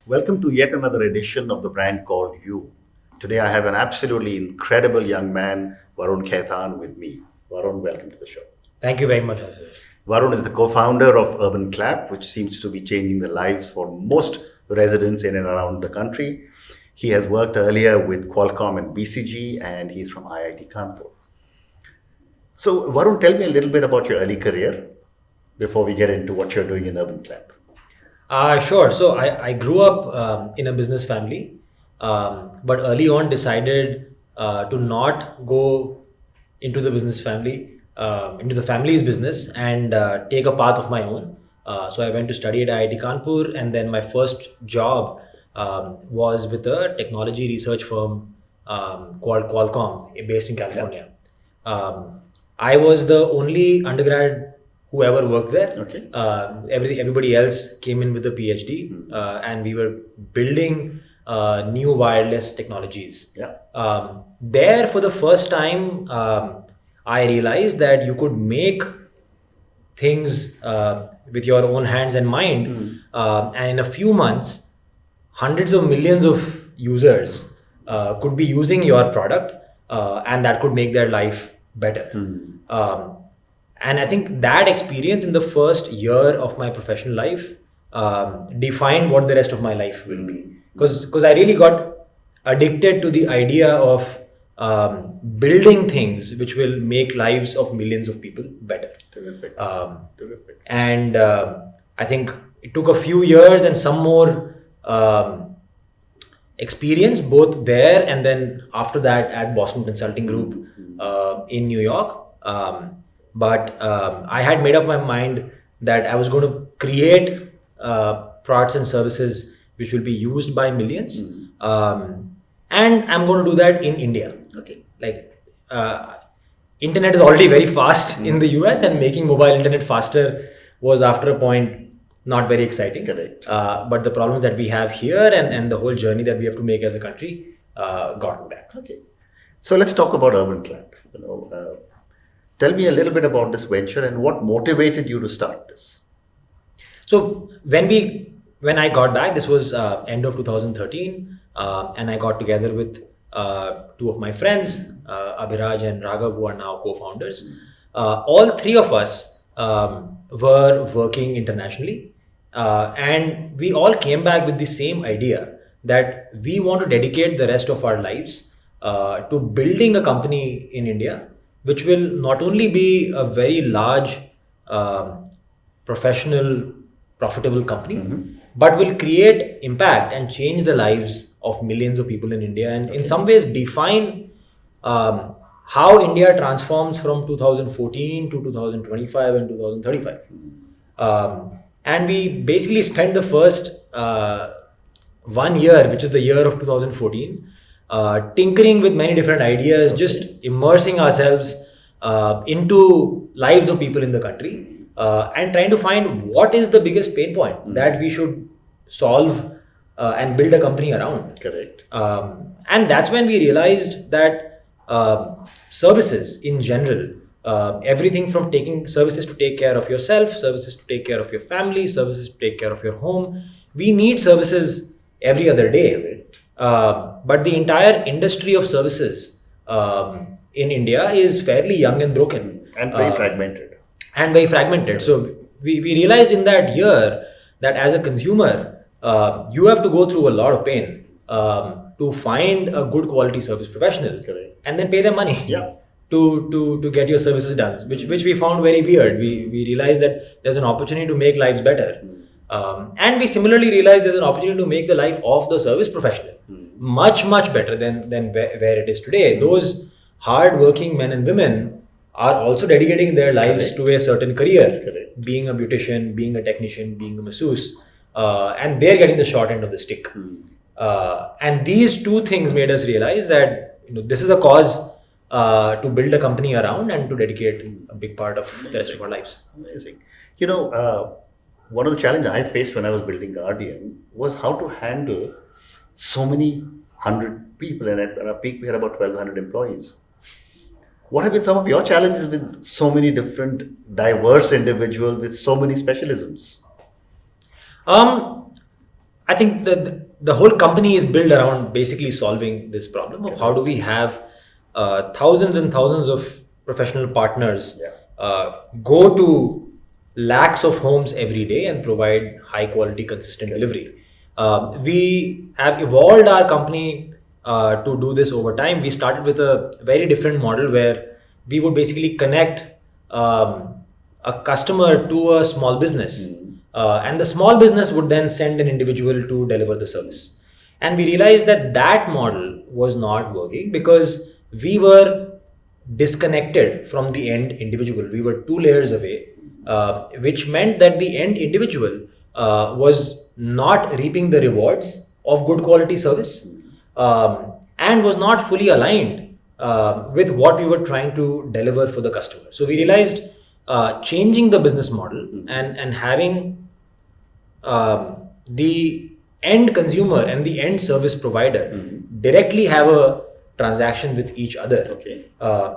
Welcome to yet another edition of the brand called You. Today I have an absolutely incredible young man, Varun Khaitan, with me. Varun, welcome to the show. Thank you very much, Ajay. Varun is the co-founder of UrbanClap, which seems to be changing the lives for most residents in and around the country. He has worked earlier with Qualcomm and BCG, and he's from IIT Kanpur. So, Varun, tell me a little bit about your early career before we get into what you're doing in UrbanClap. Sure. So I grew up in a business family, but early on decided to not go into the business family, into the family's business, and take a path of my own. So I went to study at IIT Kanpur, and then my first job was with a technology research firm called Qualcomm, based in California. I was the only undergrad who ever worked there. Okay. Everybody else came in with a PhD, and we were building new wireless technologies. Yeah. There, for the first time, I realized that you could make things with your own hands and mind, and in a few months, hundreds of millions of users could be using your product, and that could make their life better. And I think that experience in the first year of my professional life defined what the rest of my life will be. Because I really got addicted to the idea of building things which will make lives of millions of people better. Terrific. Terrific. And I think it took a few years and some more experience both there and then after that at Boston Consulting Group in New York. But I had made up my mind that I was going to create products and services which will be used by millions. And I'm going to do that in India. Okay. Like, internet is already very fast in the US, and making mobile internet faster was after a point not very exciting. Correct. But the problems that we have here and the whole journey that we have to make as a country got me back. Okay. So let's talk about UrbanClap. Tell me a little bit about this venture and what motivated you to start this. So when I got back, this was end of 2013, and I got together with two of my friends, Abhiraj and Raghav, who are now co-founders. All three of us were working internationally, and we all came back with the same idea that we want to dedicate the rest of our lives to building a company in India, which will not only be a very large, professional, profitable company, but will create impact and change the lives of millions of people in India, and in some ways define how India transforms from 2014 to 2025 and 2035. And we basically spent the first 1 year, which is the year of 2014, tinkering with many different ideas, just immersing ourselves into lives of people in the country, and trying to find what is the biggest pain point that we should solve and build a company around. Correct. And that's when we realized that services in general, everything from taking services to take care of yourself, services to take care of your family, services to take care of your home, we need services every other day. But the entire industry of services in India is fairly young and broken. And very fragmented. So we realized in that year that as a consumer, you have to go through a lot of pain to find a good quality service professional. Correct. And then pay them money. Yeah. To get your services done, which we found very weird. We realized that there's an opportunity to make lives better. And we similarly realized there's an opportunity to make the life of the service professional much better than where it is today. Those hard-working men and women are also dedicating their lives to a certain career. Correct. Being a beautician, being a technician, being a masseuse, and they're getting the short end of the stick. And these two things made us realize that this is a cause to build a company around and to dedicate a big part of the rest of our lives. Amazing. One of the challenges I faced when I was building Guardian was how to handle so many hundred people, and at a peak we had about 1,200 employees. What have been some of your challenges with so many different diverse individuals with so many specialisms? I think the whole company is built around basically solving this problem of how do we have thousands and thousands of professional partners go to lakhs of homes every day and provide high quality, consistent delivery. We have evolved our company to do this over time. We started with a very different model where we would basically connect a customer to a small business. And the small business would then send an individual to deliver the service. And we realized that that model was not working because we were disconnected from the end individual. We were two layers away, which meant that the end individual was not reaping the rewards of good quality service and was not fully aligned with what we were trying to deliver for the customer. So we realized changing the business model and having the end consumer and the end service provider directly have a transaction with each other,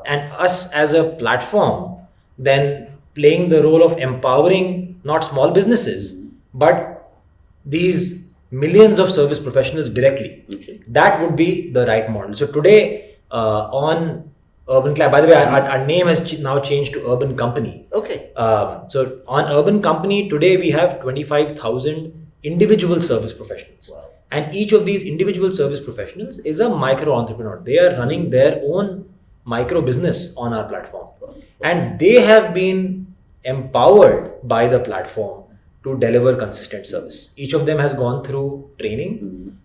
and us as a platform then playing the role of empowering not small businesses but these millions of service professionals directly. That would be the right model. So today on Urban Clap, by the way, our name has now changed to UrbanCompany. So on UrbanCompany today we have 25,000 individual service professionals. And each of these individual service professionals is a micro entrepreneur. They are running their own micro business on our platform. And they have been empowered by the platform to deliver consistent service. Each of them has gone through training.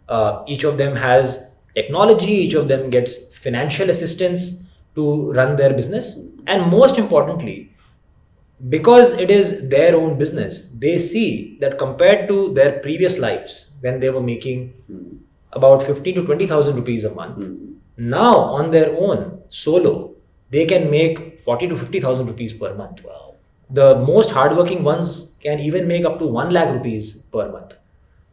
Each of them has technology. Each of them gets financial assistance to run their business. And most importantly, because it is their own business, they see that compared to their previous lives when they were making about 15 to 20,000 rupees a month, now on their own solo, they can make 40 to 50,000 rupees per month. The most hardworking ones can even make up to 1 lakh rupees per month.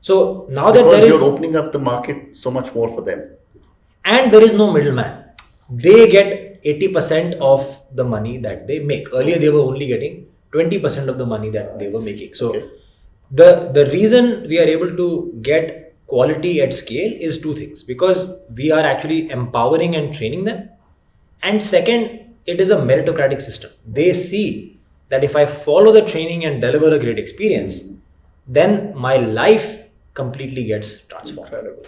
So now that because you're opening up the market so much more for them, and there is no middleman, they get 80% of the money that they make. Earlier, they were only getting 20% of the money that they were making. So the reason we are able to get quality at scale is two things. Because we are actually empowering and training them. And second, it is a meritocratic system. They see that if I follow the training and deliver a great experience, then my life completely gets transformed. Incredible.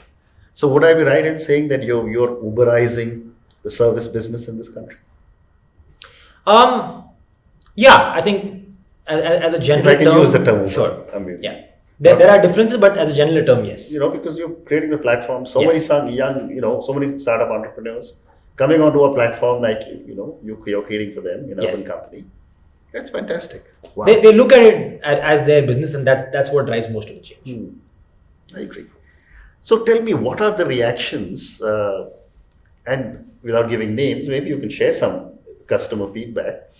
So would I be right in saying that you're Uberizing the service business in this country? Yeah, I think as a general if I can term, use the term Uber. Sure. I mean, yeah. There are differences, but as a general term, yes. Because you're creating the platform. So many young, so many startup entrepreneurs coming onto a platform like you're creating for them in UrbanCompany. That's fantastic. Wow. They look at it as their business, and that's what drives most of the change. I agree. So tell me, what are the reactions? And without giving names, maybe you can share some customer feedback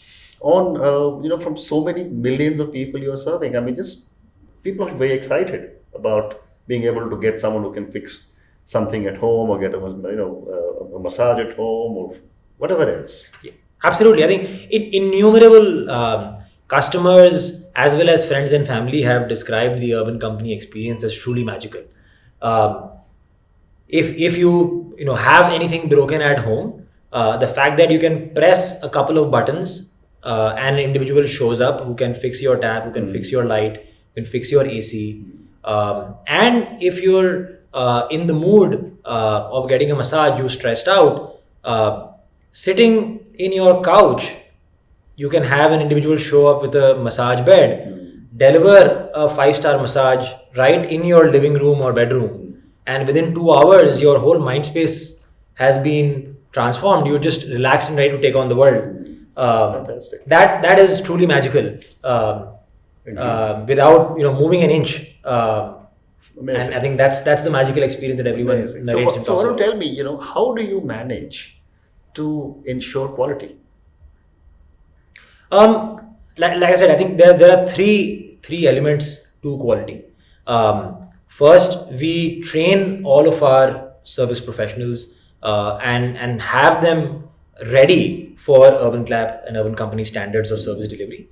on from so many millions of people you're serving. I mean, just people are very excited about being able to get someone who can fix something at home or get a massage at home or whatever else. Yeah, absolutely. I think innumerable customers as well as friends and family have described the UrbanCompany experience as truly magical. If you have anything broken at home, the fact that you can press a couple of buttons and an individual shows up who can fix your tap, who can fix your light, who can fix your AC, and if you're in the mood of getting a massage, you're stressed out, sitting in your couch, you can have an individual show up with a massage bed, deliver a 5-star massage right in your living room or bedroom, and within 2 hours your whole mind space has been transformed. You're just relaxed and ready to take on the world. Fantastic. That is truly magical. Without moving an inch. Amazing. And I think that's the magical experience that everyone narrates and talks So about. tell me, how do you manage to ensure quality? Like I said, I think there are three elements to quality. First, we train all of our service professionals and have them ready for UrbanClap and UrbanCompany standards of service delivery.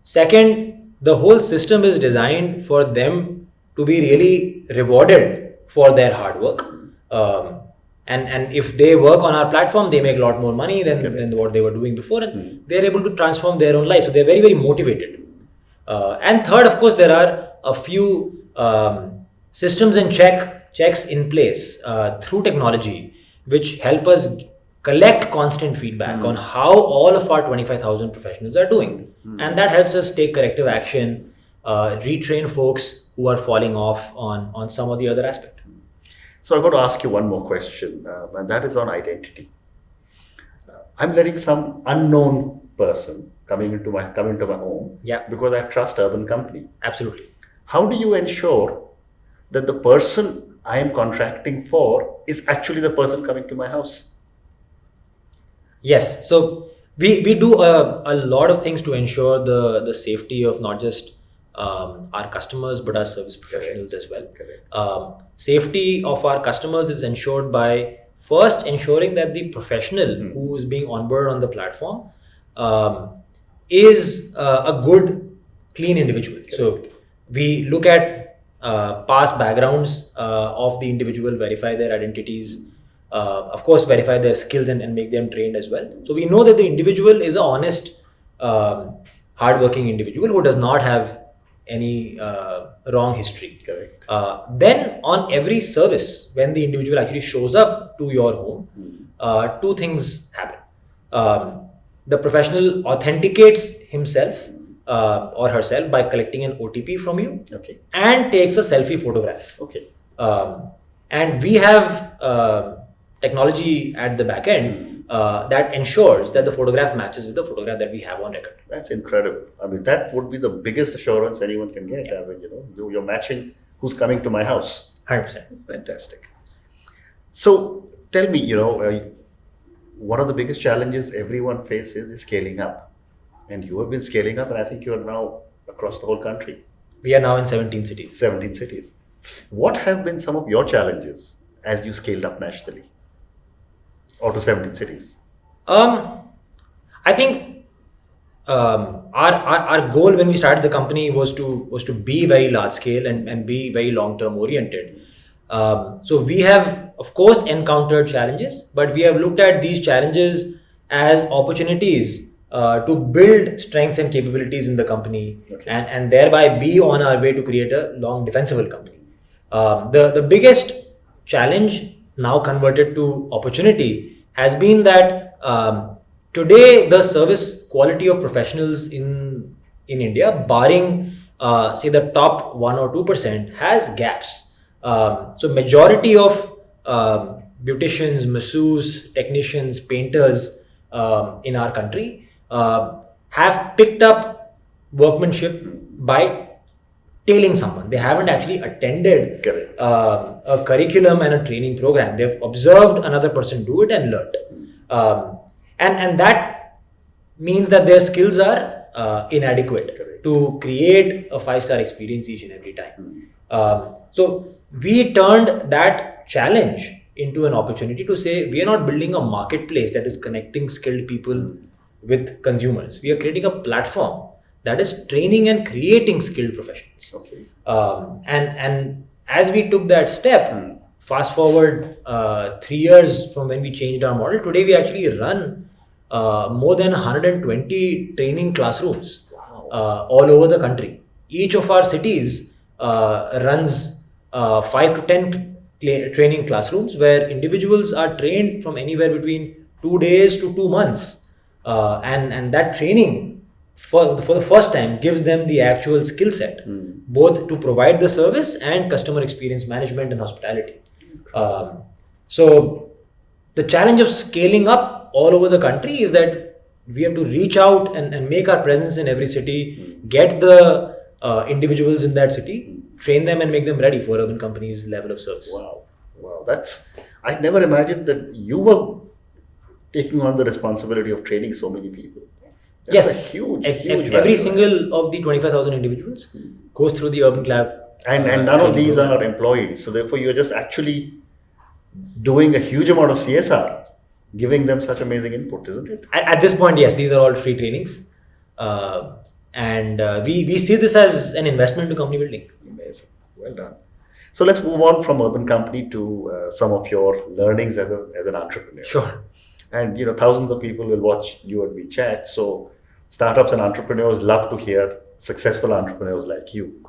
Second, the whole system is designed for them to be really rewarded for their hard work. And if they work on our platform, they make a lot more money than what they were doing before, and they're able to transform their own life. So they're very, very motivated. And third, of course, there are a few systems and checks in place through technology, which help us collect constant feedback on how all of our 25,000 professionals are doing. And that helps us take corrective action, retrain folks who are falling off on some or the other aspect. So I've got to ask you one more question, and that is on identity. I'm letting some unknown person come into my home because I trust UrbanCompany. Absolutely. How do you ensure that the person I am contracting for is actually the person coming to my house? Yes. So we do a lot of things to ensure the safety of not just our customers, but our service professionals as well. Safety of our customers is ensured by first ensuring that the professional who is being onboarded on the platform is a good, clean individual. So we look at past backgrounds of the individual, verify their identities, of course, verify their skills and make them trained as well. So we know that the individual is an honest, hardworking individual who does not have any wrong history. Correct. Then on every service, when the individual actually shows up to your home, two things happen. The professional authenticates himself or herself by collecting an OTP from you, and takes a selfie photograph. And we have technology at the back end that ensures that the photograph matches with the photograph that we have on record. That's incredible. I mean, that would be the biggest assurance anyone can get. I mean, you're matching who's coming to my house. 100%. Fantastic. So tell me, one of the biggest challenges everyone faces is scaling up. And you have been scaling up, and I think you are now across the whole country. We are now in 17 cities. 17 cities. What have been some of your challenges as you scaled up nationally or to 17 cities? I think our goal when we started the company was to be very large scale and be very long term oriented. So we have, of course, encountered challenges, but we have looked at these challenges as opportunities to build strengths and capabilities in the company, and thereby be on our way to create a long defensible company. The biggest challenge, now converted to opportunity, has been that today the service quality of professionals in India, barring say the top 1 or 2%, has gaps. So majority of beauticians, masseurs, technicians, painters in our country have picked up workmanship by tailing someone. They haven't actually attended a curriculum and a training program. They've observed another person do it and learned. And that means that their skills are inadequate to create a 5-star experience each and every time. So we turned that challenge into an opportunity to say, we are not building a marketplace that is connecting skilled people with consumers. We are creating a platform that is training and creating skilled professionals. And as we took that step, fast forward 3 years from when we changed our model, today we actually run more than 120 training classrooms all over the country. Each of our cities runs 5 to 10 training classrooms where individuals are trained from anywhere between 2 days to 2 months. And that training for the first time gives them the actual skill set, both to provide the service and customer experience management and hospitality. So the challenge of scaling up all over the country is that we have to reach out and make our presence in every city, get the individuals in that city, train them and make them ready for UrbanCompany's level of service. Wow. I never imagined that you were taking on the responsibility of training so many people. That's a huge Every value. single of the 25,000 individuals goes through the Urban Lab. And none of these are employees. So therefore, you're just actually doing a huge amount of CSR, giving them such amazing input, isn't it? At this point, yes, these are all free trainings. And we see this as an investment to company building. Amazing. Well done. So let's move on from Urban Company to some of your learnings as an entrepreneur. Sure. And thousands of people will watch you and me chat. So startups and entrepreneurs love to hear successful entrepreneurs like you.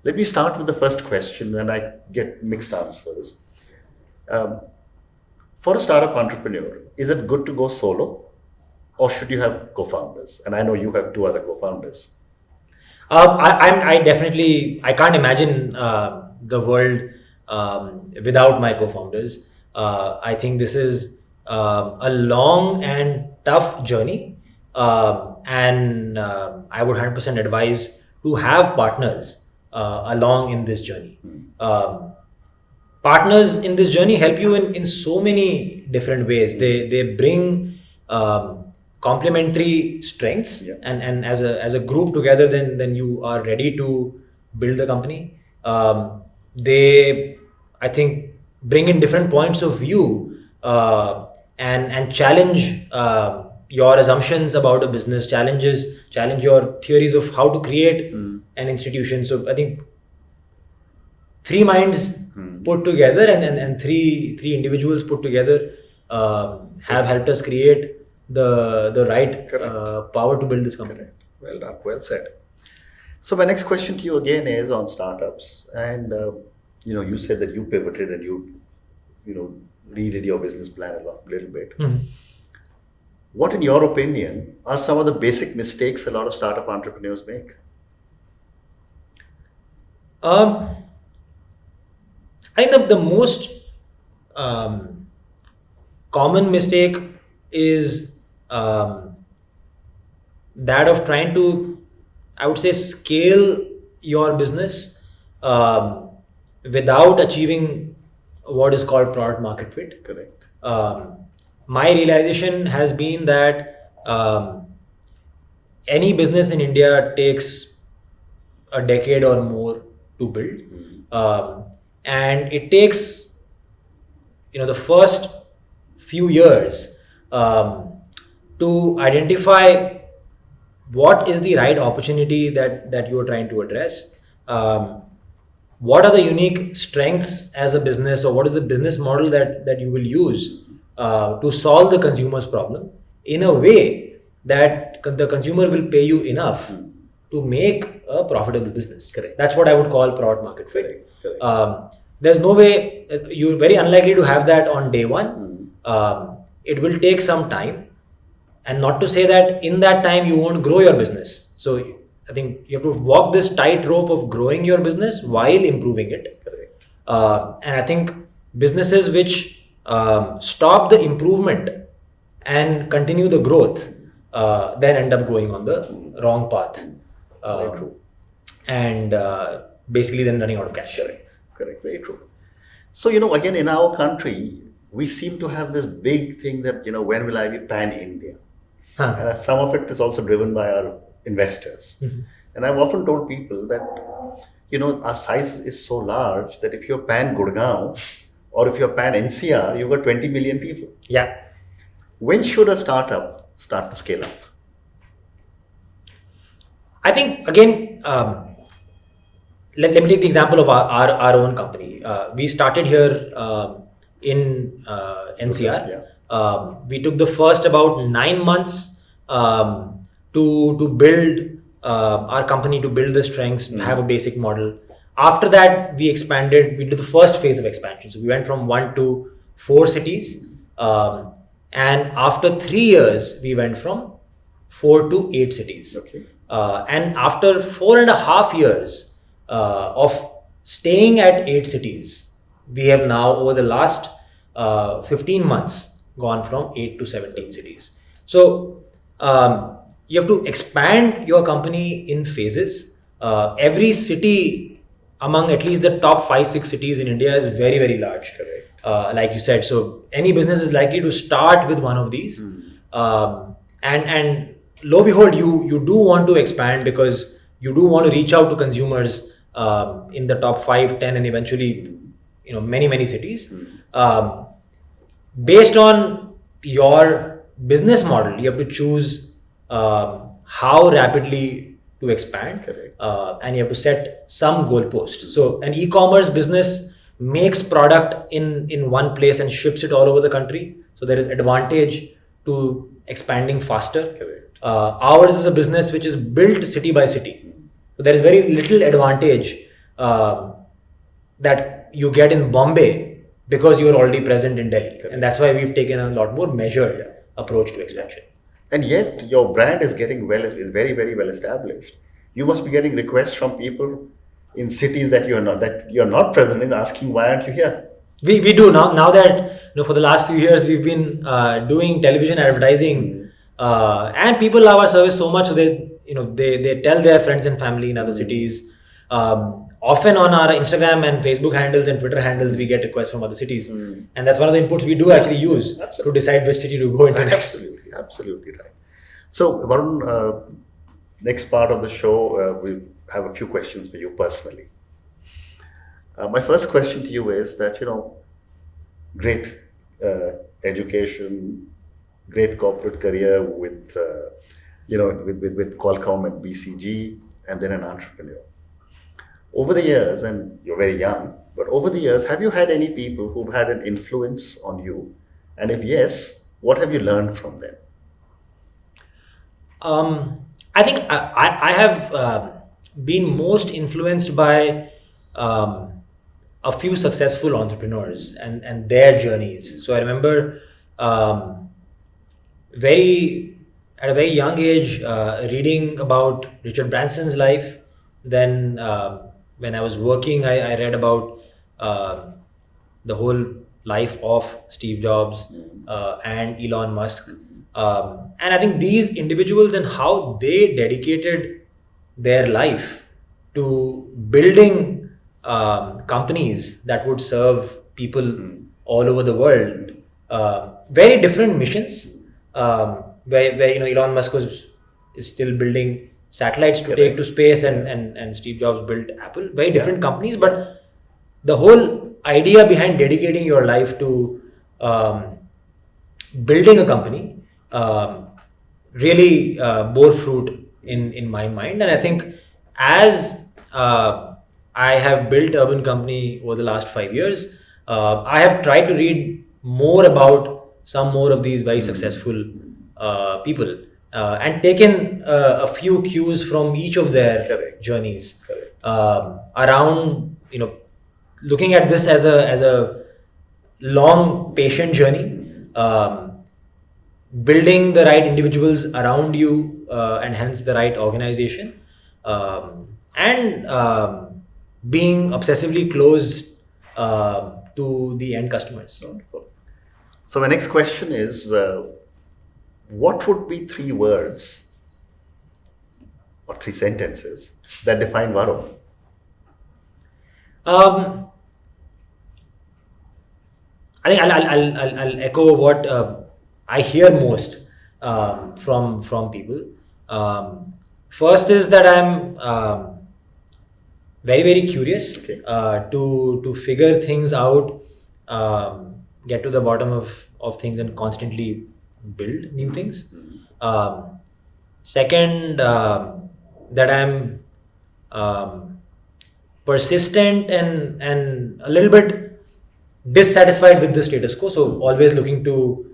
Let me start with the first question, and I get mixed answers. For a startup entrepreneur, is it good to go solo, or should you have co-founders? And I know you have 2 other co-founders. I can't imagine the world without my co-founders. I think this is a long and tough journey, and I would 100% advise to have partners along in this journey. Partners in this journey help you in so many different ways. They bring complementary strengths, Yeah. and as a group together, then you are ready to build the company. They, I think, bring in different points of view and challenge your assumptions about a business, challenge your theories of how to create an institution. So I think 3 minds put together and three individuals put together have helped us create the right power to build this company. Correct. Well done. Well said. So my next question to you again is on startups, and you said that you pivoted and you redid your business plan a little bit. What, in your opinion, are some of the basic mistakes a lot of startup entrepreneurs make? I think the most common mistake is that of trying to, I would say, scale your business without achieving what is called product market fit. Correct. My realization has been that any business in India takes a decade or more to build. And it takes, the first few years to identify what is the right opportunity that you are trying to address. What are the unique strengths as a business, or what is the business model that you will use to solve the consumer's problem in a way that the consumer will pay you enough to make a profitable business. Correct. That's what I would call product market fit. Correct. There's no way, you're very unlikely to have that on day one. It will take some time, and not to say that in that time you won't grow your business. So I think you have to walk this tightrope of growing your business while improving it. Correct. And I think businesses which stop the improvement and continue the growth then end up going on the wrong path. Very true. And basically then running out of cash. Correct. Very true. So, again, in our country, we seem to have this big thing that, when will I be pan-India? And some of it is also driven by our investors. And I've often told people that, our size is so large that if you're pan-Gurgaon or if you're pan-NCR, you've got 20 million people. Yeah. When should a startup start to scale up? I think, again, let me take the example of our own company. We started here in NCR. Yeah. We took the first about 9 months to build our company, to build the strengths, have a basic model. After that, we expanded. We did the first phase of expansion. So we went from 1 to 4 cities. And after 3 years, we went from 4 to 8 cities. Okay. And after 4.5 years of staying at 8 cities, we have now, over the last 15 months, gone from 8 to 17 cities. So you have to expand your company in phases. Every city among at least the top 5-6 cities in India is very, very large. Correct. Like you said, so any business is likely to start with one of these. And lo and behold, you do want to expand because you do want to reach out to consumers in the top 5, 10, and eventually, many cities. Based on your business model, you have to choose how rapidly to to expand. Correct. And you have to set some goalposts. So an e-commerce business makes product in one place and ships it all over the country. So there is advantage to expanding faster. Correct. Ours is a business which is built city by city. So there is very little advantage that you get in Bombay because you are already present in Delhi. Correct. And that's why we've taken a lot more measured approach to expansion. And yet your brand is getting is very, very well established. You must be getting requests from people in cities that you're not present in, asking why aren't you here? We do now that for the last few years we've been doing television advertising, and people love our service so much, so they tell their friends and family in other cities. Often on our Instagram and Facebook handles and Twitter handles, we get requests from other cities, and that's one of the inputs we do actually use to decide which city to go into next. Absolutely right. So Varun, next part of the show, we have a few questions for you personally. My first question to you is that, great education, great corporate career with Qualcomm and BCG, and then an entrepreneur. Over the years, and you're very young, but over the years, have you had any people who've had an influence on you? And if yes, what have you learned from them? I think I have been most influenced by a few successful entrepreneurs and their journeys. So I remember at a very young age reading about Richard Branson's life. Then when I was working, I read about the whole life of Steve Jobs and Elon Musk. And I think these individuals and how they dedicated their life to building companies that would serve people all over the world. Very different missions. Where Elon Musk is still building satellites to take to space, and Steve Jobs built Apple. Very different companies, but the whole idea behind dedicating your life to building a company really bore fruit in my mind. And I think as I have built UrbanCompany over the last 5 years, I have tried to read more about some more of these very successful people and taken a few cues from each of their journeys around looking at this as a long patient journey, building the right individuals around you and hence the right organization, and being obsessively close to the end customers. Wonderful. So my next question is, what would be 3 words or 3 sentences that define Varun? I think I'll echo what I hear most from people. First is that I'm very, very curious to figure things out, get to the bottom of things, and constantly build new things. Second, that I'm persistent and a little bit dissatisfied with the status quo, so always looking to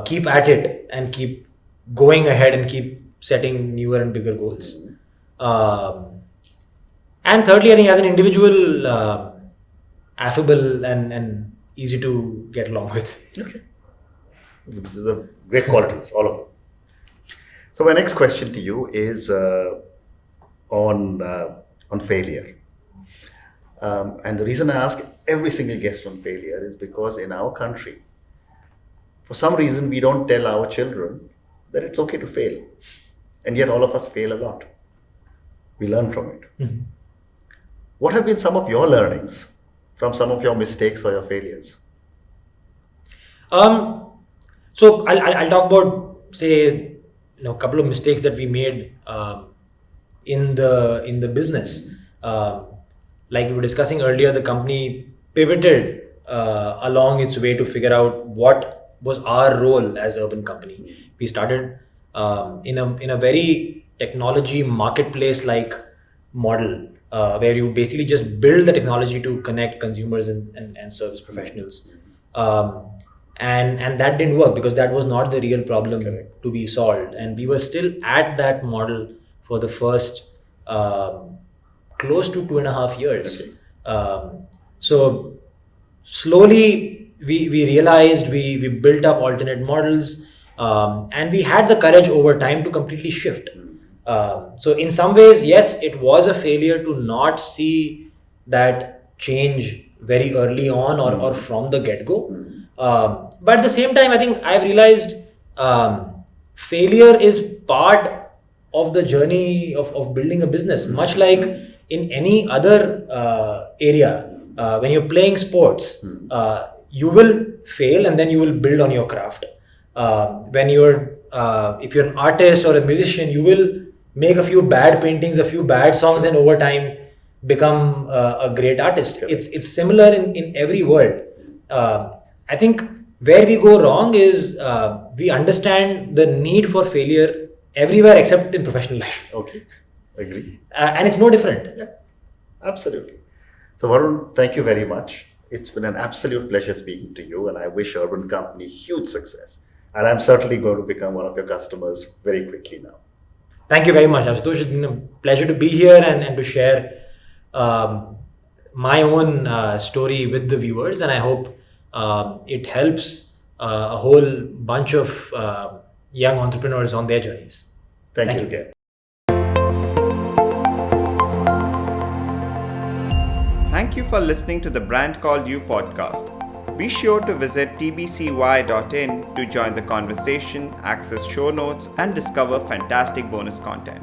keep at it and keep going ahead and keep setting newer and bigger goals. And thirdly, I think as an individual, affable and easy to get along with. Okay. These are great qualities, all of them. So my next question to you is on failure. And the reason I ask every single guest on failure is because in our country, for some reason, we don't tell our children that it's okay to fail. And yet all of us fail a lot. We learn from it. Mm-hmm. What have been some of your learnings from some of your mistakes or your failures? So I'll talk about, say, a couple of mistakes that we made in the business. Like we were discussing earlier, the company pivoted along its way to figure out what was our role as UrbanCompany. We started in a very technology marketplace like model, where you basically just build the technology to connect consumers and service professionals. And that didn't work because that was not the real problem to be solved. And we were still at that model for the first close to 2.5 years. So slowly we realized we built up alternate models, and we had the courage over time to completely shift. So in some ways, yes, it was a failure to not see that change very early on or from the get-go. But at the same time, I think I've realized failure is part of the journey of building a business, much like in any other area. When you're playing sports, you will fail and then you will build on your craft. When if you're an artist or a musician, you will make a few bad paintings, a few bad songs, and over time become a great artist. It's similar in every world. I think where we go wrong is we understand the need for failure everywhere except in professional life. Okay, agree. And it's no different. Yeah, absolutely. So Varun, thank you very much. It's been an absolute pleasure speaking to you, and I wish UrbanCompany huge success. And I'm certainly going to become one of your customers very quickly now. Thank you very much, Ashutosh. It's been a pleasure to be here and to share my own story with the viewers, and I hope it helps a whole bunch of young entrepreneurs on their journeys. Thank you again. Thank you for listening to the Brand Called You podcast. Be sure to visit tbcy.in to join the conversation, access show notes, and discover fantastic bonus content.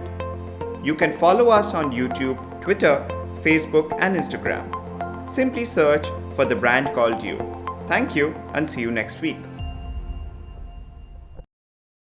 You can follow us on YouTube, Twitter, Facebook, and Instagram. Simply search for the Brand Called You. Thank you and see you next week.